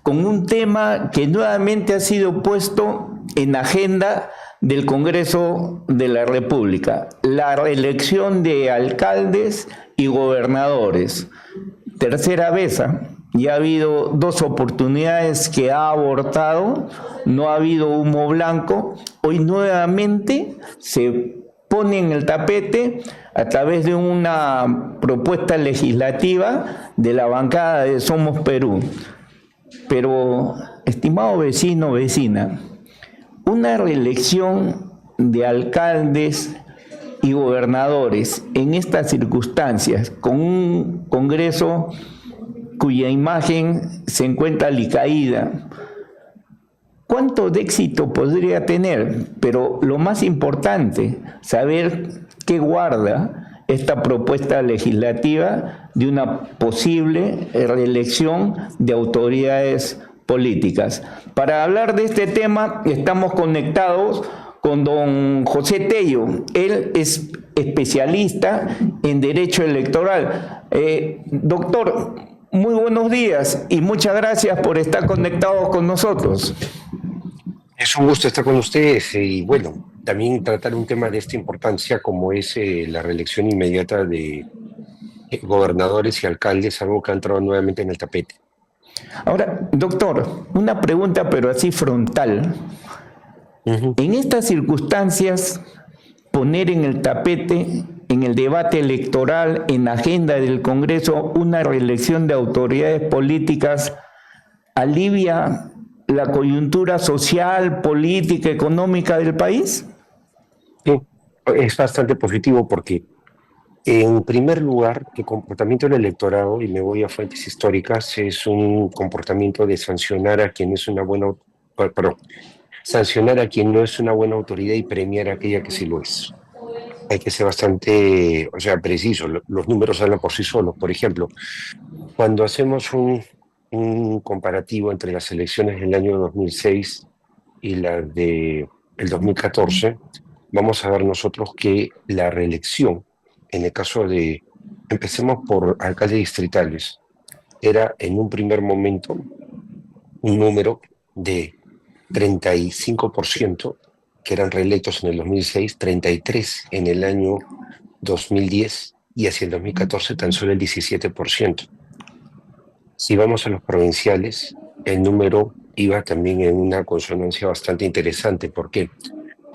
con un tema que nuevamente ha sido puesto en agenda del Congreso de la República, la reelección de alcaldes y gobernadores. Tercera vez, ya ha habido 2 oportunidades que ha abortado, no ha habido humo blanco, hoy nuevamente se pone en el tapete a través de una propuesta legislativa de la bancada de Somos Perú. Pero, estimado vecino, vecina, una reelección de alcaldes y gobernadores en estas circunstancias, con un Congreso cuya imagen se encuentra alicaída, ¿cuánto de éxito podría tener? Pero lo más importante, saber qué guarda esta propuesta legislativa de una posible reelección de autoridades políticas. Para hablar de este tema estamos conectados con don José Tello. Él es especialista en Derecho Electoral. Doctor, muy buenos días y muchas gracias por estar conectados con nosotros. Es un gusto estar con ustedes y bueno, también tratar un tema de esta importancia como es la reelección inmediata de gobernadores y alcaldes, algo que ha entrado nuevamente en el tapete. Ahora, doctor, una pregunta pero así frontal. En estas circunstancias, poner en el tapete, en el debate electoral, en la agenda del Congreso, una reelección de autoridades políticas, ¿alivia la coyuntura social, política, económica del país? Sí, es bastante positivo porque, en primer lugar, el comportamiento del electorado, y me voy a fuentes históricas, es un comportamiento de sancionar a quien es una buena, sancionar a quien no es una buena autoridad y premiar a aquella que sí lo es. Hay que ser bastante, preciso. Los números hablan por sí solos. Por ejemplo, cuando hacemos un comparativo entre las elecciones del año 2006 y las del 2014, vamos a ver nosotros que la reelección, en el caso de, empecemos por alcaldes distritales, era en un primer momento un número de 35% que eran reelectos en el 2006, 33% en el año 2010 y hacia el 2014 tan solo el 17%. Si vamos a los provinciales, el número iba también en una consonancia bastante interesante. ¿Por qué?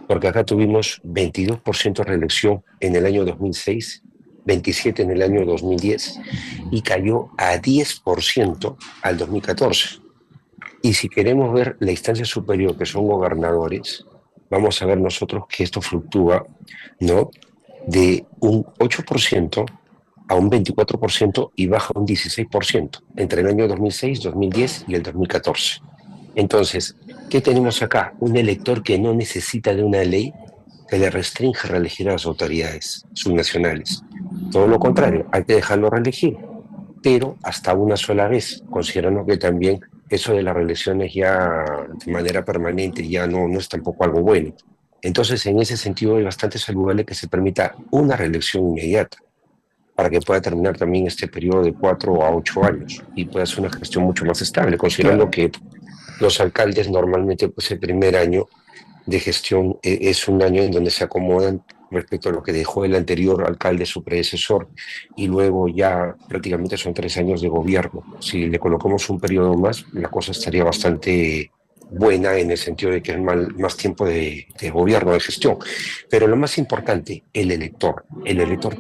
Porque acá tuvimos 22% reelección en el año 2006, 27% en el año 2010 y cayó a 10% al 2014. Y si queremos ver la instancia superior, que son gobernadores, vamos a ver nosotros que esto fluctúa, ¿no?, de un 8% a un 24% y baja un 16% entre el año 2006, 2010 y el 2014. Entonces, ¿qué tenemos acá? Un elector que no necesita de una ley que le restringe reelegir a las autoridades subnacionales. Todo lo contrario, hay que dejarlo reelegir, pero hasta una sola vez, considerando que también eso de las reelecciones ya de manera permanente ya no es tampoco algo bueno. Entonces, en ese sentido, es bastante saludable que se permita una reelección inmediata para que pueda terminar también este periodo de 4 a 8 años y pueda ser una gestión mucho más estable, considerando que los alcaldes normalmente, pues el primer año de gestión es un año en donde se acomodan respecto a lo que dejó el anterior alcalde, su predecesor, y luego ya prácticamente son 3 años de gobierno. Si le colocamos un periodo más, la cosa estaría bastante buena en el sentido de que es más tiempo de gobierno, de gestión. Pero lo más importante, el elector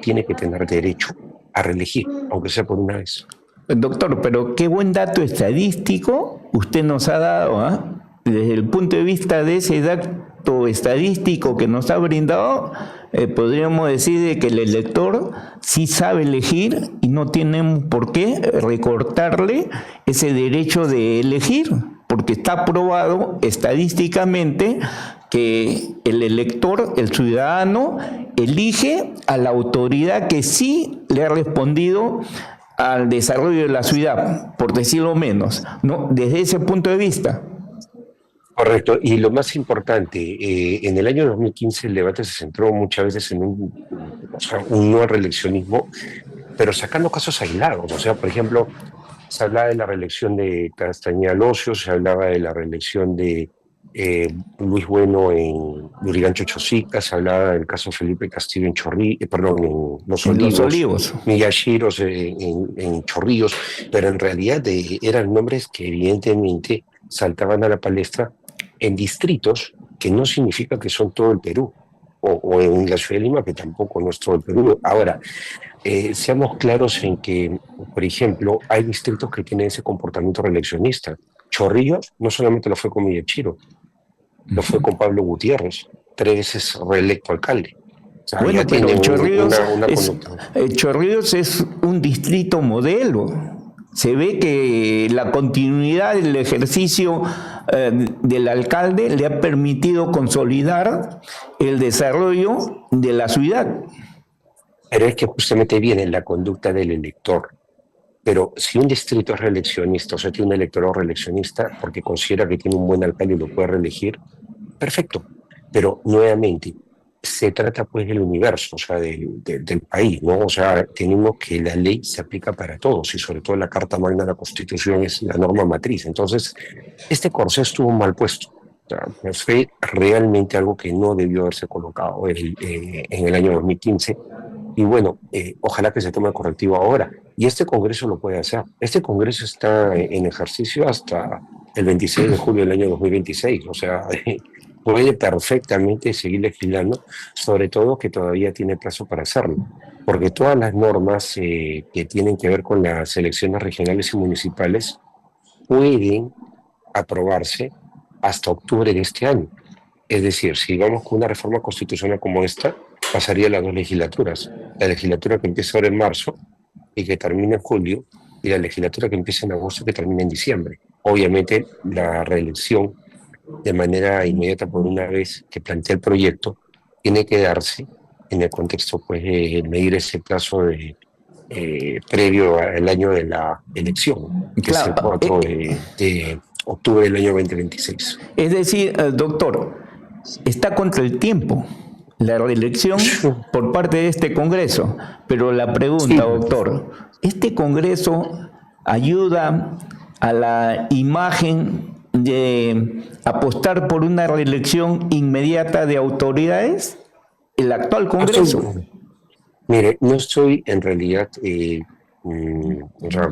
tiene que tener derecho a reelegir, aunque sea por una vez. Doctor, pero qué buen dato estadístico usted nos ha dado, ¿eh? Desde el punto de vista de ese dato estadístico que nos ha brindado, podríamos decir de que el elector sí sabe elegir y no tenemos por qué recortarle ese derecho de elegir, porque está probado estadísticamente que el elector, el ciudadano, elige a la autoridad que sí le ha respondido al desarrollo de la ciudad, por decirlo menos, ¿no? Desde ese punto de vista. Correcto, y lo más importante, en el año 2015 el debate se centró muchas veces en un no reeleccionismo, pero sacando casos aislados. O sea, por ejemplo, Se hablaba de la reelección de Castañeda Locio, se hablaba de la reelección de Luis Bueno en Lurigancho Chosica, se hablaba del caso Felipe Castillo en perdón, en Los En Los Olivos, Olivos. Miyachiros en Chorrillos, pero en realidad eran nombres que evidentemente saltaban a la palestra en distritos que no significa que son todo el Perú, o en la ciudad de Lima, que tampoco no es todo el Perú. Ahora, seamos claros en que, por ejemplo, hay distritos que tienen ese comportamiento reeleccionista. Chorrillos no solamente lo fue con Miyachiro, lo fue con Pablo Gutiérrez, 3 veces reelecto alcalde. O sea, Bueno, ya pero tienen una conducta. Chorrillos es un distrito modelo. Se ve que la continuidad del ejercicio del alcalde le ha permitido consolidar el desarrollo de la ciudad. Pero es que justamente viene la conducta del elector. Pero si un distrito es reeleccionista, o sea, tiene un electorado reeleccionista porque considera que tiene un buen alcalde y lo puede reelegir, perfecto. Pero nuevamente, se trata pues del universo, o sea, del país, ¿no? O sea, tenemos que la ley se aplica para todos y sobre todo la Carta Magna de la Constitución es la norma matriz. Entonces, este corsé estuvo mal puesto. O sea, pues fue realmente algo que no debió haberse colocado en el año 2015. Y bueno, ojalá que se tome el correctivo ahora. Y este Congreso lo puede hacer. Este Congreso está en ejercicio hasta el 26 de julio del año 2026. O sea, puede perfectamente seguir legislando, sobre todo que todavía tiene plazo para hacerlo. Porque todas las normas que tienen que ver con las elecciones regionales y municipales pueden aprobarse hasta octubre de este año. Es decir, si vamos con una reforma constitucional como esta, pasaría las 2 legislaturas. La legislatura que empieza ahora en marzo y que termina en julio, y la legislatura que empieza en agosto y que termina en diciembre. Obviamente, la reelección de manera inmediata por una vez que plantea el proyecto tiene que darse en el contexto pues, de medir ese plazo previo al año de la elección, que es el Claro, 4 de octubre del año 2026. es decir, doctor, está contra el tiempo la reelección por parte de este Congreso. Pero la pregunta, Sí, doctor, ¿este Congreso ayuda a la imagen de apostar por una reelección inmediata de autoridades? El actual Congreso. mire, no estoy en realidad o sea,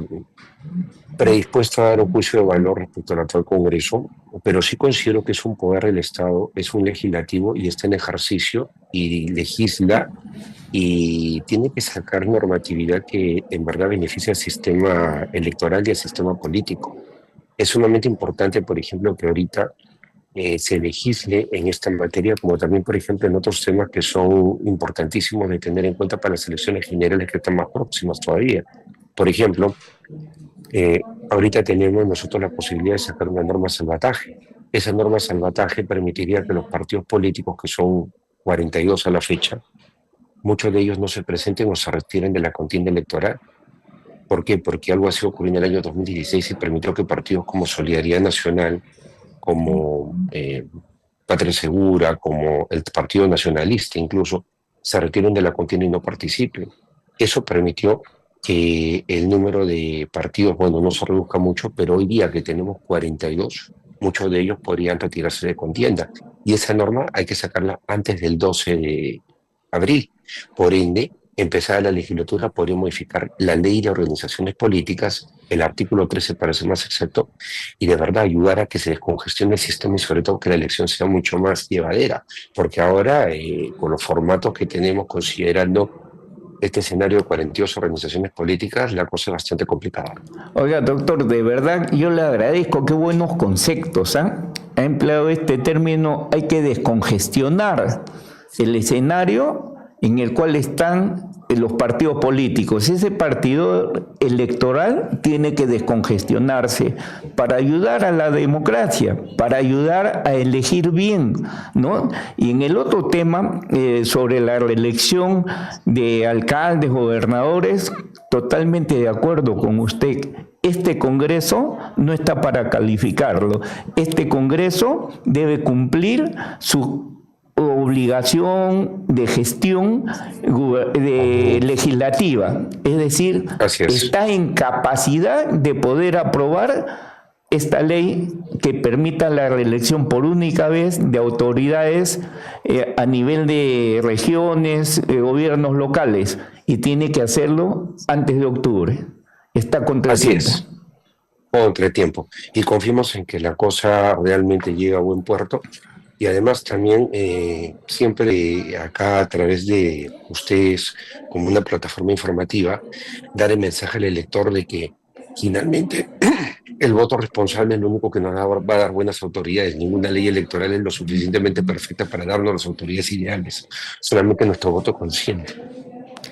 predispuesto a dar un juicio de valor respecto al actual Congreso, pero sí considero que es un poder del Estado, es un legislativo y está en ejercicio y legisla y tiene que sacar normatividad que en verdad beneficie al sistema electoral y al sistema político. Es sumamente importante, por ejemplo, que ahorita se legisle en esta materia, como también, por ejemplo, en otros temas que son importantísimos de tener en cuenta para las elecciones generales que están más próximas todavía. Por ejemplo, ahorita tenemos nosotros la posibilidad de sacar una norma salvataje. Esa norma salvataje permitiría que los partidos políticos, que son 42 a la fecha, muchos de ellos no se presenten o se retiren de la contienda electoral. ¿Por qué? Porque algo así ocurrió en el año 2016 y permitió que partidos como Solidaridad Nacional, como Patria Segura, como el Partido Nacionalista incluso, se retiren de la contienda y no participen. Eso permitió que el número de partidos, bueno, no se reduzca mucho, pero hoy día que tenemos 42, muchos de ellos podrían retirarse de contienda. Y esa norma hay que sacarla antes del 12 de abril. Por ende, empezada la legislatura, podría modificar la ley de organizaciones políticas, el artículo 13 para ser más exacto, y de verdad ayudar a que se descongestione el sistema y sobre todo que la elección sea mucho más llevadera, porque ahora con los formatos que tenemos considerando este escenario de 42 organizaciones políticas, la cosa es bastante complicada. Oiga, doctor, de verdad yo le agradezco, qué buenos conceptos, ¿eh? Ha empleado este término, hay que descongestionar el escenario en el cual están los partidos políticos. Ese partido electoral tiene que descongestionarse para ayudar a la democracia, para ayudar a elegir bien, ¿no? Y en el otro tema, sobre la reelección de alcaldes, gobernadores, totalmente de acuerdo con usted. Este Congreso no está para calificarlo. Este Congreso debe cumplir su obligación de gestión legislativa, es decir, está en capacidad de poder aprobar esta ley que permita la reelección por única vez de autoridades a nivel de regiones, gobiernos locales, y tiene que hacerlo antes de octubre. Está contra Así tiempo. Es, contra tiempo. Y confiamos en que la cosa realmente llegue a buen puerto. Y además también siempre acá a través de ustedes como una plataforma informativa, dar el mensaje al elector de que finalmente el voto responsable es lo único que nos va a dar buenas autoridades. Ninguna ley electoral es lo suficientemente perfecta para darnos las autoridades ideales. Solamente nuestro voto consciente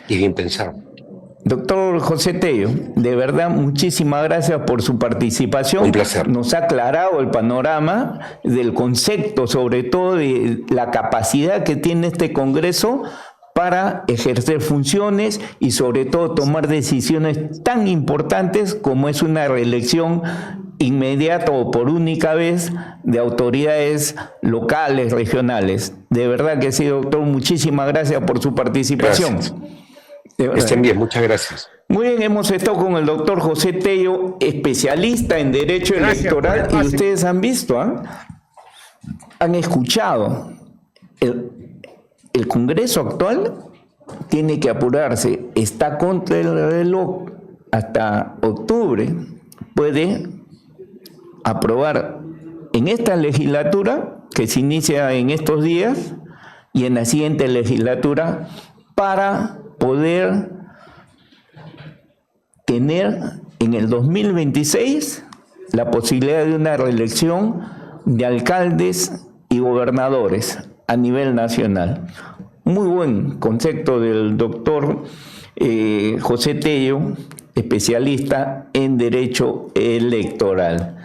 y bien pensado. Doctor José Tello, de verdad muchísimas gracias por su participación. Un placer. Nos ha aclarado el panorama del concepto, sobre todo de la capacidad que tiene este Congreso para ejercer funciones y sobre todo tomar decisiones tan importantes como es una reelección inmediata o por única vez de autoridades locales, regionales. De verdad que sí, doctor, muchísimas gracias por su participación. Gracias. Estén bien, muchas gracias. Muy bien, hemos estado con el doctor José Tello, especialista en Derecho Electoral, y ustedes han visto, han escuchado, el Congreso actual tiene que apurarse, está contra el reloj, hasta octubre puede aprobar en esta legislatura, que se inicia en estos días, y en la siguiente legislatura, para poder tener en el 2026 la posibilidad de una reelección de alcaldes y gobernadores a nivel nacional. Muy buen concepto del doctor José Tello, especialista en Derecho Electoral.